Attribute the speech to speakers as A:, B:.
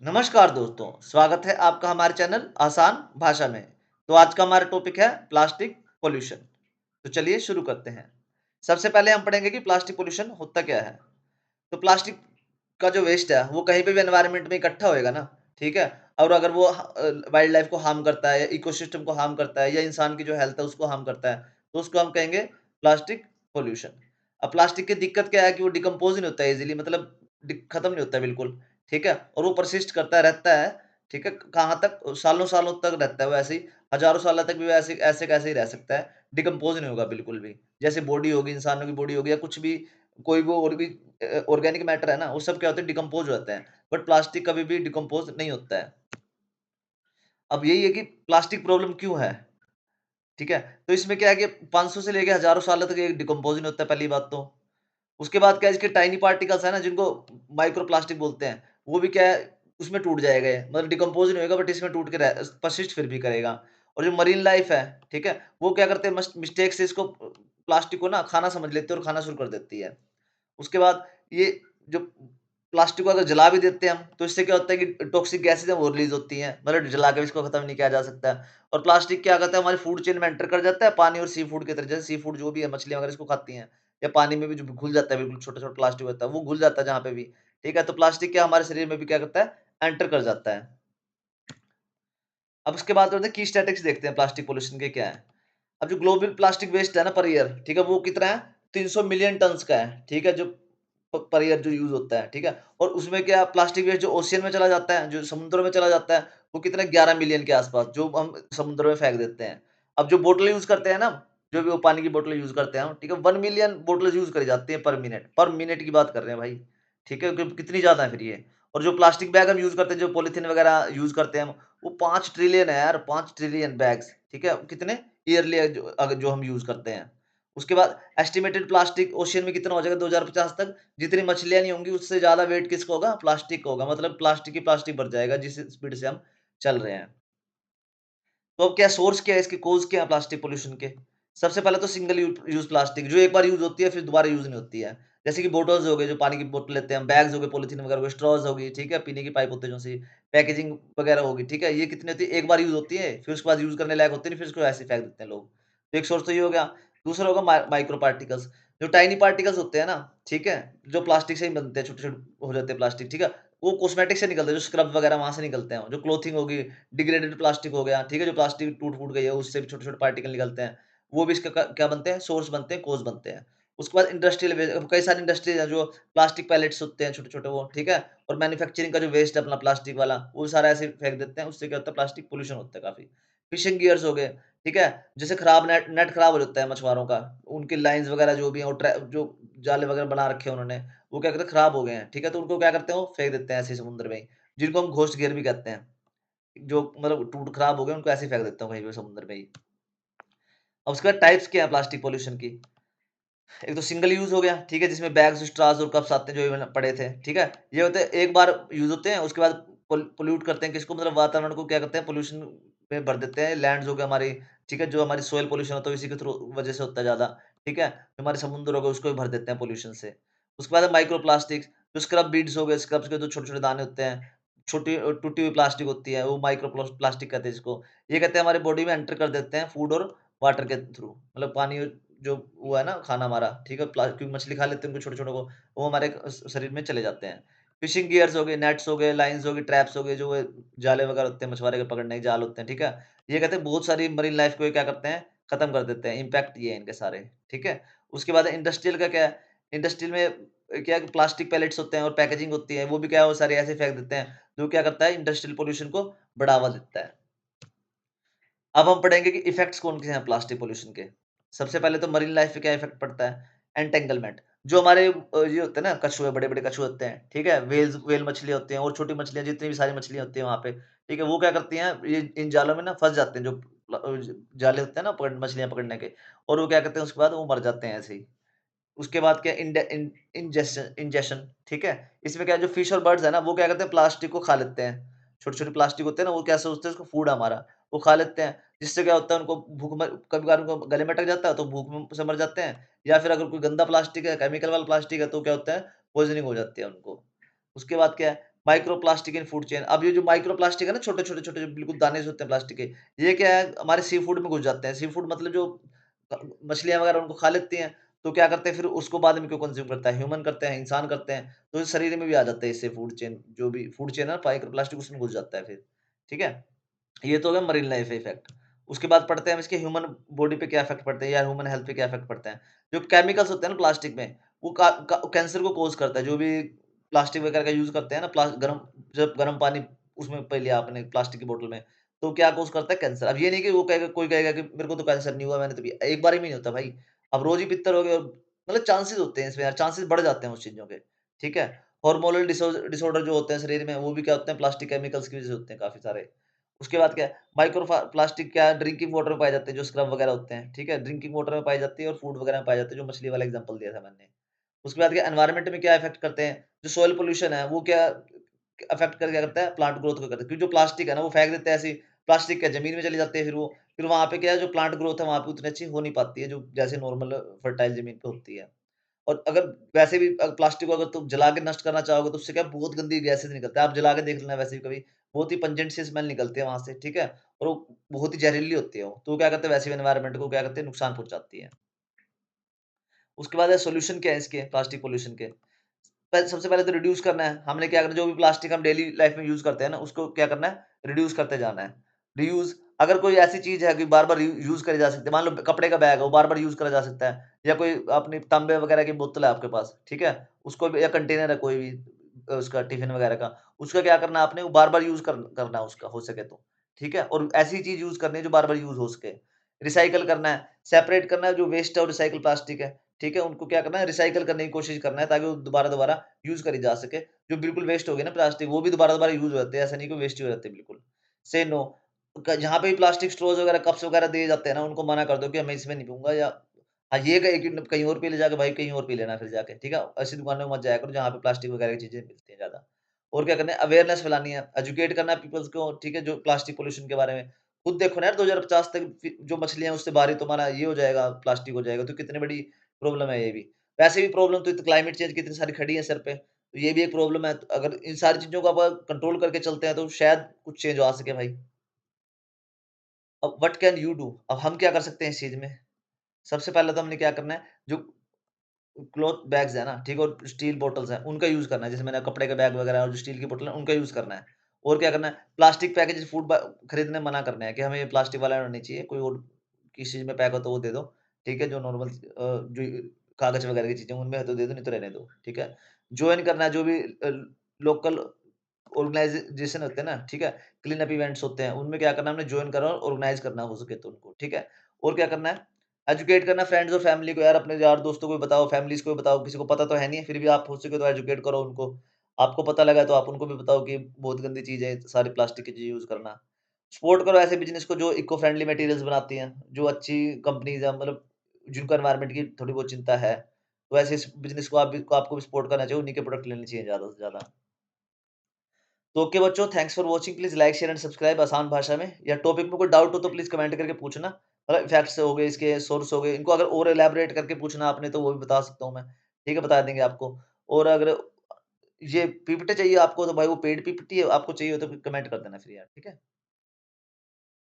A: नमस्कार दोस्तों, स्वागत है आपका हमारे चैनल आसान भाषा में। तो आज का हमारा टॉपिक है प्लास्टिक पॉल्यूशन। तो चलिए शुरू करते हैं। सबसे पहले हम पढ़ेंगे कि प्लास्टिक पॉल्यूशन होता क्या है। तो प्लास्टिक का जो वेस्ट है वो कहीं पे भी एनवायरनमेंट में इकट्ठा होएगा ना, ठीक है? और अगर वो वाइल्ड लाइफ को हार्म करता है या इकोसिस्टम को हार्म करता है या इंसान की जो हेल्थ है उसको हार्म करता है, तो उसको हम कहेंगे प्लास्टिक पॉल्यूशन। अब प्लास्टिक की दिक्कत क्या है कि वो डिकम्पोज़ नहीं होता है ईज़िली, मतलब खत्म नहीं होता है बिल्कुल, ठीक है? और वो परसिस्ट करता रहता है, ठीक है? कहाँ तक? सालों-सालों तक रहता है वो ऐसे ही, हज़ारों सालों तक भी वो ऐसे ऐसे कैसे ही रह सकता है, डिकम्पोज़ नहीं होगा बिल्कुल भी। जैसे बॉडी होगी, इंसानों की बॉडी होगी या कुछ भी, कोई वो और भी ऑर्गेनिक मैटर है ना, वो सब क्या होते हैं, डिकम्पोज़ हो जाते हैं। बट प्लास्टिक कभी भी डिकम्पोज़ नहीं होता है। अब यही है कि प्लास्टिक प्रॉब्लम क्यों है, ठीक है? तो इसमें क्या है कि 500 से लेके हज़ारों सालों तक ये डिकम्पोज़ ही नहीं होता है, पहली बात तो। उसके बाद क्या है, इसके टाइनी पार्टिकल्स है ना, जिनको माइक्रो प्लास्टिक बोलते हैं, वो भी क्या है, उसमें टूट जाएगा ये, मतलब डिकम्पोज़ नहीं होएगा बट इसमें टूट के पर्सिस्ट फिर भी करेगा। और जो मरीन लाइफ़ है, ठीक है? वो क्या करते हैं, मिस्टेक से इसको प्लास्टिक को ना खाना समझ लेती है और खाना शुरू कर देती है। उसके बाद ये जो प्लास्टिक को अगर जला भी देते हैं हम, तो इससे क्या होता है कि टॉक्सिक गैसेज़ हैं वो रिलीज़ होती हैं, मतलब जला के भी इसको खत्म नहीं किया जा सकता है। और प्लास्टिक क्या करता है, हमारी फूड चेन में एंटर कर जाता है, पानी और सी फूड की तरह। जैसे सी फूड जो भी है, मछलियाँ वगैरह इसको खाती हैं, या पानी में भी जो घुल जाता है, बिल्कुल छोटा-छोटा प्लास्टिक होता है, वो घुल जाता है जहाँ पे भी, ठीक है? तो प्लास्टिक क्या हमारे शरीर में भी क्या करता है, एंटर कर जाता है। अब उसके बाद होते हैं की स्टैटिस्टिक्स, देखते हैं प्लास्टिक पॉल्यूशन के क्या है। अब जो ग्लोबल प्लास्टिक वेस्ट है ना पर ईयर, ठीक है? वो कितना है? 300 मिलियन टन्स का है, ठीक है? जो पर ईयर जो यूज़ होता है, ठीक है? और उसमें क्या प्लास्टिक वेस्ट जो ओशियन में चला जाता है, जो समुद्र में चला जाता है, वो कितना 11 मिलियन के आस-पास, जो हम समुद्र में फेंक देते हैं। अब जो बोतल यूज़ करते हैं ना, जो भी वो पानी की बोतल यूज़ करते हैं हम, ठीक है? 1 मिलियन बोतल्स यूज़ करी जाती है पर मिनट की बात कर रहे हैं भाई, ठीक है? कितनी ज़्यादा है फिर ये। और जो प्लास्टिक बैग हम यूज़ करते हैं, जो पॉलीथीन वगैरह यूज़ करते हैं हम, वो 5 ट्रिलियन है यार, 5 ट्रिलियन बैग्स, ठीक है? कितने ईयरली जो हम यूज़ करते हैं। उसके बाद एस्टिमेटेड प्लास्टिक ओशियन में कितना हो जाएगा 2050 तक, जितनी मछलियाँ नहीं होंगी उससे ज़्यादा वेट किसका होगा? प्लास्टिक का होगा। मतलब प्लास्टिक ही प्लास्टिक बढ़ जाएगा जिस स्पीड से हम चल रहे हैं। तो अब क्या सोर्स क्या है इसके, कॉज़ क्या है प्लास्टिक पॉल्यूशन के? सबसे पहले तो सिंगल यूज़ प्लास्टिक, जो एक बार यूज़ होती है फिर दोबारा यूज़ नहीं होती है। जैसे कि बॉटल्स हो गए, जो पानी की बोतल लेते हैं, बैग्स हो गए, पॉलीथीन वगैरह हो गए, स्ट्रॉज़ हो गई, ठीक है? पीने की पाइप होते हैं जो-सी, पैकेजिंग वगैरह होगी, ठीक है? ये कितनी होती है? एक बार यूज़ होती है, फिर उसके बाद यूज़ करने लायक होती नहीं, फिर इसको ऐसे ही फेंक देते हैं लोग। तो एक सोर्स तो ये हो गया। दूसरा होगा माइक्रो पार्टिकल्स, जो टाइनी पार्टिकल्स होते हैं ना, ठीक है? जो प्लास्टिक से ही बनते हैं, छोटे-छोटे हो जाते हैं प्लास्टिक, ठीक है? वो कॉस्मेटिक से निकलते हैं, जो स्क्रब वगैरह वहाँ से निकलते हैं, जो क्लॉथिंग होगी, डिग्रेडेड प्लास्टिक हो गया, ठीक है? जो प्लास्टिक टूट-फूट गई है, उससे भी छोटे-छोटे पार्टिकल निकलते हैं। वो भी इसका क्या बनते हैं? सोर्स बनते हैं, कॉज़ बनते हैं। उसके बाद इंडस्ट्रियल वेस्ट, कई सारी इंडस्ट्रीज़ हैं जो प्लास्टिक पैलेट्स होते हैं छोटे-छोटे वो, ठीक है? और मैन्युफैक्चरिंग का जो वेस्ट है अपना प्लास्टिक वाला, वो सारा ऐसे ही फेंक देते हैं, उससे क्या होता है, प्लास्टिक पॉल्यूशन होता है काफ़ी। फिशिंग गियर्स हो गए, ठीक है? जैसे खराब नेट नेट खराब हो जाता है मछुआरों का, उनकी लाइन्स वगैरह जो भी हैं, वो जो जाले वगैरह बना रखे हैं उन्होंने, वो क्या करते हैं, खराब हो गए हैं, ठीक है? तो उनको क्या करते हैं, वो फेंक देते हैं ऐसे ही समुद्र में ही, जिनको हम घोस्ट गियर भी कहते हैं। जो मतलब टूट खराब हो गए, उनको ऐसे ही फेंक देता हूँ कहीं पे समुद्र में ही। अब उसके बाद टाइप्स क्या है प्लास्टिक पॉल्यूशन की? एक तो सिंगल यूज़ हो गया, ठीक है? जिसमें बैग्स, स्ट्रॉज़ और कप्स आते हैं, जो ये मैंने पढ़े थे, ठीक है? ये होते हैं एक बार यूज़ होते हैं, उसके बाद पॉल्यूट करते हैं किसको, मतलब वातावरण को क्या करते हैं, पॉल्यूशन में भर देते हैं। लैंड्स हो गए हमारी, ठीक है? जो हमारी सॉइल पॉल्यूशन होता है इसी के थ्रू वज़ह से होता है ज़्यादा, ठीक है? जो हमारे समुद्र हो गए उसको भी भर देते हैं पॉल्यूशन से। उसके बाद है माइक्रो प्लास्टिक्स, जो स्क्रब बीड्स हो गए, स्क्रब्स के जो छोटे-छोटे दाने होते हैं, छोटी टूटी हुई प्लास्टिक होती है, वो माइक्रो प्लास्टिक कहते हैं इसको। ये कहते हैं हमारी बॉडी में एंटर कर देते हैं फूड और वाटर के थ्रू, मतलब पानी जो वो है ना खाना हमारा, ठीक है? क्योंकि मछली खा लेते हैं उनको छोटे-छोटे को, वो हमारे शरीर में चले जाते हैं। फिशिंग गियर्स हो गए, नेट्स हो गए, लाइन्स हो गई, ट्रैप्स हो गए, जो वो जाले वगैरह होते हैं मछुआरे के पकड़ने के जाल होते हैं, ठीक है? ये कहते हैं बहुत सारी मरीन लाइफ़ को ये क्या करते हैं, खत्म कर देते हैं। इम्पैक्ट ये है इनके सारे, ठीक है? उसके बाद इंडस्ट्रियल का क्या है? इंडस्ट्रियल में क्या है कि प्लास्टिक पैलेट्स होते हैं और पैकेजिंग होती है, वो भी क्या है, वो सारे ऐसे फेंक देते हैं, जो क्या करता है, इंडस्ट्रियल पॉल्यूशन को बढ़ावा देता है। अब हम पढ़ेंगे कि इफ़ेक्ट्स कौन-से हैं प्लास्टिक पॉल्यूशन के। सबसे पहले तो मरीन लाइफ़ पे क्या इफ़ेक्ट पड़ता है? एंटेंगलमेंट, जो हमारे ये होते हैं ना कछुए, बड़े-बड़े कछुए होते हैं, ठीक है? व्हेल मछलियाँ होती हैं और छोटी मछलियाँ, जितनी भी सारी मछलियाँ होती हैं वहाँ पे, ठीक है? वो क्या करती हैं, ये इन जालों में ना फँस जाते हैं, जो जाले होते हैं ना मछलियाँ पकड़ने के, और वो क्या करते हैं, उसके बाद वो मर जाते हैं ऐसे ही। उसके बाद क्या इंजेशन, ठीक है? इसमें क्या है, जो फिश और बर्ड्स है ना, वो क्या करते हैं, प्लास्टिक को खा लेते हैं। छोटे-छोटे प्लास्टिक होते हैं ना, वो क्या सोचते हैं, उसको फूड है हमारा, वो खा लेते हैं। जिससे क्या होता है, उनको भूख म कभी-कभार उनको गले में अटक जाता है, तो भूख में से मर जाते हैं। या फिर अगर कोई गंदा प्लास्टिक है, केमिकल वाला प्लास्टिक है, तो क्या होता है, पॉइज़निंग हो जाती है उनको। उसके बाद क्या है, micro plastic in food chain. अब ये जो माइक्रो प्लास्टिक है ना, छोटे-छोटे जो बिल्कुल दाने से होते हैं प्लास्टिक के, ये क्या है हमारे सी फूड में घुस जाते हैं। सी फूड मतलब जो मछलियाँ वगैरह उनको खा लेती हैं, तो क्या करते हैं फिर उसको बाद में क्यों कंज़्यूम करता है? ह्यूमन करते हैं, इंसान करते हैं, तो शरीर में भी आ जाता है इससे फूड चेन, जो भी फूड चेन है ना माइक्रो प्लास्टिक उसमें घुस जाता है फिर, ठीक है? ये तो हो गया मरीन लाइफ इफेक्ट। उसके बाद पढ़ते हैं हम इसके ह्यूमन बॉडी पे क्या इफेक्ट पड़ते हैं या ह्यूमन हेल्थ पे क्या इफेक्ट पड़ते हैं। जो केमिकल्स होते हैं ना प्लास्टिक में, वो कैंसर को कॉज़ करता है। जो भी प्लास्टिक वगैरह का यूज़ करते हैं ना गरम जब गरम पानी उसमें पी लिया आपने प्लास्टिक की बोतल में, तो क्या कॉज़ करता है कैंसर। अब ये नहीं कि वो कहेगा कोई कहेगा कि मेरे को तो कैंसर नहीं हुआ मैंने तो पिया। एक बारी में नहीं होता भाई। अब रोज़ ही पीते रहोगे और मतलब चांसेस होते हैं इसमें यार, चांसेस बढ़ जाते हैं उस चीज़ों के, ठीक है? हार्मोनल डिसऑर्डर जो होते हैं शरीर में, वो भी क्या होते हैं प्लास्टिक केमिकल्स की वज़ह से होते हैं काफ़ी सारे। उसके बाद क्या है, प्लास्टिक क्या ड्रिंकिंग वाटर में पाए जाते हैं, जो स्क्रब वगैरह होते हैं, ठीक है? ड्रिंकिंग वाटर में पाई जाती है और फूड वगैरह में पाए जाते हैं, जो मछली वाला एग्ज़ाम्पल दिया था मैंने। उसके बाद क्या एनवायरनमेंट में क्या इफ़ेक्ट करते हैं, जो सॉइल पॉल्यूशन है, वो क्या अफ़ेक्ट कर क्या करता है, प्लांट ग्रोथ को करता है। क्योंकि जो प्लास्टिक है ना, वो फेंक देते हैं ऐसे ही, प्लास्टिक क्या ज़मीन में चली जाती है फिर वो, फिर वहाँ पे क्या है, जो प्लांट ग्रोथ है, वहाँ पे उतनी अच्छी हो नहीं पाती है, जो जैसे नॉर्मल फर्टाइल ज़मीन पे होती है। और अगर वैसे भी प्लास्टिक को अगर तुम जला के नष्ट करना चाहोगे तो उससे क्या बहुत गंदी गैसेज़ निकलता है। आप जला के देख लेना वैसे भी कभी, बहुत ही पंजेंट सी स्मेल निकलती है वहाँ से, ठीक है? और वो बहुत ही ज़हरीली होती है वो। तो वो क्या करते हैं वैसे भी एनवायरनमेंट को क्या करते हैं नुकसान पहुँचाती है। उसके बाद है सॉल्यूशन क्या है इसके प्लास्टिक पॉल्यूशन के? सबसे पहले तो रिड्यूस करना है। हमने क्या करना है जो भी प्लास्टिक हम डेली लाइफ़ में यूज़ करते हैं ना उसको क्या करना है रिड्यूस करते जाना है। रीयूज़ अगर कोई ऐसी चीज़ है कि बार-बार यूज़ करी जा सकती है, मान लो कपड़े का बैग है वो बार-बार यूज़ करा जा सकता है या कोई अपनी तांबे वगैरह की बोतल है आपके पास, ठीक है? उसको भी या कंटेनर है कोई भी उसका टिफ़िन वगैरह का, उसका क्या करना है आपने वो बार-बार यूज़ करना है उसका हो सके तो, ठीक है? और ऐसी चीज़ यूज़ करनी है जो बार-बार यूज़ हो सके। रिसाइकिल करना है, सेपरेट करना है जो वेस्ट है और रिसाइकिल प्लास्टिक है, ठीक है? उनको क्या करना है रिसाइकिल करने की कोशिश करना है ताकि वो दोबारा-दोबारा यूज़ करी जा सके। जो बिल्कुल वेस्ट हो गई ना प्लास्टिक वो भी दोबारा-दोबारा यूज़ हो जाते हैं, ऐसा नहीं कि वेस्ट ही हो जाते हैं बिल्कुल। से नो जहाँ पे भी प्लास्टिक स्ट्रॉज़ वगैरह, कप्स वगैरह दिए जाते हैं ना, उनको मना कर दो कि मैं इसमें नहीं पीऊँगा या हाँ, ये कहीं कि कहीं और पी ले जाके भाई कहीं और पी लेना फिर जाके, ठीक है? ऐसी दुकानों में मत जाया करो जहाँ पे प्लास्टिक वगैरह की चीज़ें मिलती हैं ज़्यादा। और क्या करना है अवेयरनेस फैलानी है, एजुकेट करना है पीपल्स को, ठीक है? जो प्लास्टिक पॉल्यूशन के बारे में। खुद देखो ना यार 2050 तक जो मछलियाँ उससे बाहर ही तुम्हारा ये हो जाएगा, प्लास्टिक हो जाएगा, तो कितनी बड़ी प्रॉब्लम है ये भी। वैसे भी प्रॉब्लम तो क्लाइमेट चेंज की इतनी सारी खड़ी है सर पे, तो ये भी एक प्रॉब्लम है। तो अगर इन सारी चीज़ों को आप कंट्रोल करके चलते हैं तो शायद कुछ चेंज आ सके भाई। अब व्हाट कैन यू डू? अब हम क्या कर सकते हैं इस चीज़ में? सबसे पहले तो हमने क्या करना है, जो क्लॉथ बैग्स है ना, ठीक है? और स्टील बॉटल्स हैं, उनका यूज़ करना है। जैसे मैंने कपड़े के बैग वगैरह और जो स्टील की बोतल है, उनका यूज़ करना है। और क्या करना है, प्लास्टिक पैकेजेज़ फूड खरीदने मना करना है कि हमें ये प्लास्टिक वाला नहीं चाहिए, कोई और किस चीज़ में पैक हो तो वो दे दो, ठीक है? जो नॉर्मल जो कागज़ वगैरह की चीज़ें उनमें है तो दे दो, नहीं तो रहने दो, ठीक है? जॉइन करना है जो भी लोकल ऑर्गनाइज़ेशन होते हैं ना, ठीक है? क्लीन अप इवेंट्स होते हैं, उनमें क्या करना है हमने जॉइन करना और ऑर्गनाइज़ करना हो सके तो उनको, ठीक है? और क्या करना है एजुकेट करना फ्रेंड्स और फैमिली को यार अपने यार दोस्तों को भी बताओ, फैमिलीज़ को भी बताओ, किसी को पता तो है नहीं, फिर भी आप हो सके तो एजुकेट करो उनको। आपको पता लगा तो आप उनको भी बताओ कि बहुत गंदी चीज़ है सारी प्लास्टिक की चीज़ें यूज़ करना। सपोर्ट करो ऐसे बिज़नेस को जो इको फ्रेंडली मटीरियल्स बनाती हैं, जो अच्छी कंपनीज़ हैं मतलब जिनको एनवायरनमेंट की थोड़ी बहुत चिंता है। तो ऐसे इस बिज़नेस को आपको भी सपोर्ट करना चाहिए, उन्हीं के प्रोडक्ट लेने चाहिए ज़्यादा से ज़्यादा। तो ओके बच्चों, thanks for watching. Please like, share and subscribe आसान भाषा में। या टॉपिक में कोई डाउट हो तो प्लीज़ कमेंट करके पूछना। मतलब फैक्ट्स हो गए, इसके सोर्स हो गए, इनको अगर और इलैबोरेट करके पूछना आपने तो वो भी बता सकता हूँ मैं। ठीक है, बता देंगे आपको। और अगर ये पीपीटी चाहिए आपको तो भाई वो पेड पीपीटी आपको चाहिए हो तो कमेंट कर देना फिर यार, ठीक है?